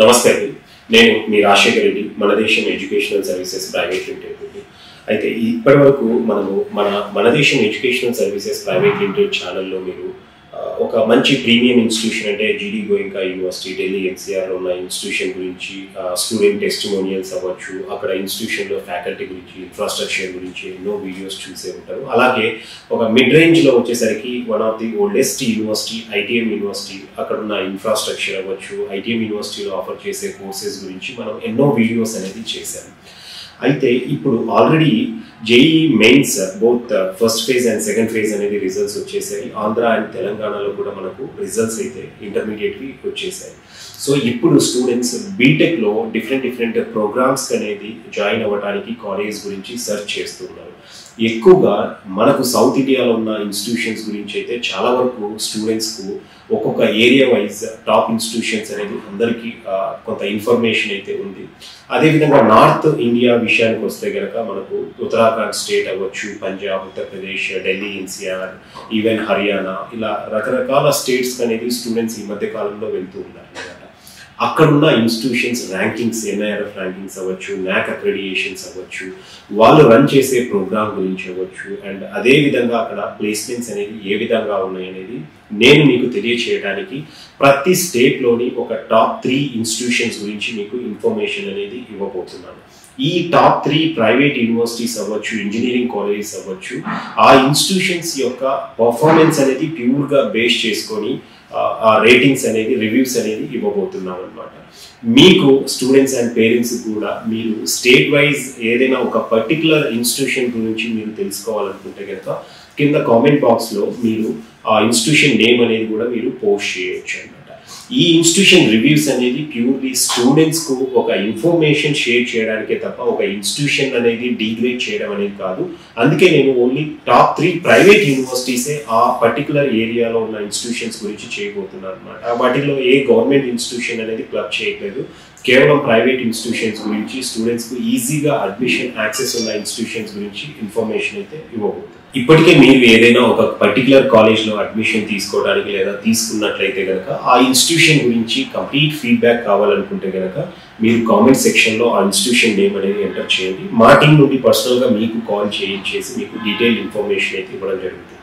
నమస్తే అండి. నేను మీ రాజశేఖర్ రెడ్డి, మన దేశం ఎడ్యుకేషనల్ సర్వీసెస్ ప్రైవేట్ లిమిటెడ్ నుండి. అయితే ఇప్పటి వరకు మనము మన దేశం ఎడ్యుకేషనల్ సర్వీసెస్ ప్రైవేట్ లిమిటెడ్ ఛానల్లో మీరు ఒక మంచి ప్రీమియం ఇన్స్టిట్యూషన్ అంటే జీడీ గోయింకా యూనివర్సిటీ, ఢిల్లీ ఎన్సీఆర్ ఉన్న ఇన్స్టిట్యూషన్ గురించి, స్టూడెంట్ టెస్టిమోనియల్స్ అవ్వచ్చు, అక్కడ ఇన్స్టిట్యూషన్లో ఫ్యాకల్టీ గురించి, ఇన్ఫ్రాస్ట్రక్చర్ గురించి ఎన్నో వీడియోస్ చూసే ఉంటారు. అలాగే ఒక మిడ్ రేంజ్లో వచ్చేసరికి one of the oldest university ITM university, అక్కడ ఉన్న ఇన్ఫ్రాస్ట్రక్చర్ అవ్వచ్చు, ఐటీఎం యూనివర్సిటీలో ఆఫర్ చేసే కోర్సెస్ గురించి మనం ఎన్నో వీడియోస్ అనేది చేశాము. అయితే ఇప్పుడు already JEE mains both first phase and second phase అనేది రిజల్ట్స్ వచ్చేసాయి. ఆంధ్ర అండ్ తెలంగాణలో కూడా మనకు రిజల్ట్స్ అయితే ఇంటర్మీడియట్వి వచ్చేసాయి. సో ఇప్పుడు స్టూడెంట్స్ బీటెక్లో డిఫరెంట్ ప్రోగ్రామ్స్ అనేది జాయిన్ అవ్వడానికి కాలేజ్ గురించి సెర్చ్ చేస్తున్నారు. ఎక్కువగా మనకు సౌత్ ఇండియాలో ఉన్న ఇన్స్టిట్యూషన్స్ గురించి అయితే చాలా వరకు స్టూడెంట్స్కు ఒక్కొక్క ఏరియా వైజ్ టాప్ ఇన్స్టిట్యూషన్స్ అనేది అందరికీ కొంత ఇన్ఫర్మేషన్ అయితే ఉంది. అదేవిధంగా నార్త్ ఇండియా విషయానికి వస్తే కనుక మనకు ఉత్తరాఖండ్ స్టేట్ అవ్వచ్చు, పంజాబ్, ఉత్తరప్రదేశ్, ఢిల్లీ ఎన్సీఆర్, ఈవెన్ హర్యానా, ఇలా రకరకాల స్టేట్స్ అనేది స్టూడెంట్స్ ఈ మధ్య కాలంలో వెళ్తూ ఉన్నారు. అక్కడున్న ఇన్స్టిట్యూషన్స్ ర్యాంకింగ్స్, ఎన్ఐఆర్ఎఫ్ ర్యాంకింగ్స్ అవ్వచ్చు, నాక్ అక్రెడియేషన్స్ అవ్వచ్చు, వాళ్ళు రన్ చేసే ప్రోగ్రామ్ గురించి అవ్వచ్చు, అండ్ అదేవిధంగా అక్కడ ప్లేస్మెంట్స్ అనేది ఏ విధంగా ఉన్నాయి అనేది నేను మీకు తెలియచేయడానికి ప్రతి స్టేట్లోని ఒక టాప్ 3 ఇన్స్టిట్యూషన్స్ గురించి మీకు ఇన్ఫర్మేషన్ అనేది ఇవ్వబోతున్నాను. ఈ టాప్ 3 ప్రైవేట్ యూనివర్సిటీస్ అవ్వచ్చు, ఇంజనీరింగ్ కాలేజెస్ అవ్వచ్చు, ఆ ఇన్స్టిట్యూషన్స్ యొక్క పర్ఫార్మెన్స్ అనేది ప్యూర్గా బేస్ చేసుకొని ఆ రేటింగ్స్ అనేది, రివ్యూస్ అనేది ఇవ్వబోతున్నాం అనమాట. మీకు స్టూడెంట్స్ అండ్ పేరెంట్స్ కూడా మీరు స్టేట్ వైజ్ ఏదైనా ఒక పర్టికులర్ ఇన్స్టిట్యూషన్ గురించి మీరు తెలుసుకోవాలనుకుంటే కనుక కింద కామెంట్ బాక్స్లో మీరు ఆ ఇన్స్టిట్యూషన్ నేమ్ అనేది కూడా మీరు పోస్ట్ చేయొచ్చు అనమాట. ఈ ఇన్స్టిట్యూషన్ రివ్యూస్ అనేది ప్యూర్లీ స్టూడెంట్స్కు ఒక ఇన్ఫర్మేషన్ షేర్ చేయడానికే తప్ప ఒక ఇన్స్టిట్యూషన్ అనేది డిగ్రేడ్ చేయడం అనేది కాదు. అందుకే నేను ఓన్లీ టాప్ 3 ప్రైవేట్ యూనివర్సిటీసే ఆ పర్టికులర్ ఏరియాలో ఉన్న ఇన్స్టిట్యూషన్స్ గురించి చేయబోతున్నాను అనమాట. వాటిలో ఏ గవర్నమెంట్ ఇన్స్టిట్యూషన్ అనేది క్లబ్ చేయట్లేదు. కేవలం ప్రైవేట్ ఇన్స్టిట్యూషన్స్ గురించి, స్టూడెంట్స్కు ఈజీగా అడ్మిషన్ యాక్సెస్ ఉన్న ఇన్స్టిట్యూషన్స్ గురించి ఇన్ఫర్మేషన్ అయితే ఇవ్వబోతుంది. ఇప్పటికే మీరు ఏదైనా ఒక పర్టికులర్ కాలేజ్లో అడ్మిషన్ తీసుకోవడానికి లేదా తీసుకున్నట్లయితే కనుక ఆ ఇన్స్టిట్యూషన్ గురించి కంప్లీట్ ఫీడ్బ్యాక్ కావాలనుకుంటే కనుక మీరు కామెంట్ సెక్షన్లో ఆ ఇన్స్టిట్యూషన్ నేమ్ అనేది ఎంటర్ చేయండి. మా టీం నుండి పర్సనల్గా మీకు కాల్ చేసి మీకు డీటెయిల్ ఇన్ఫర్మేషన్ అయితే ఇవ్వడం జరుగుతుంది.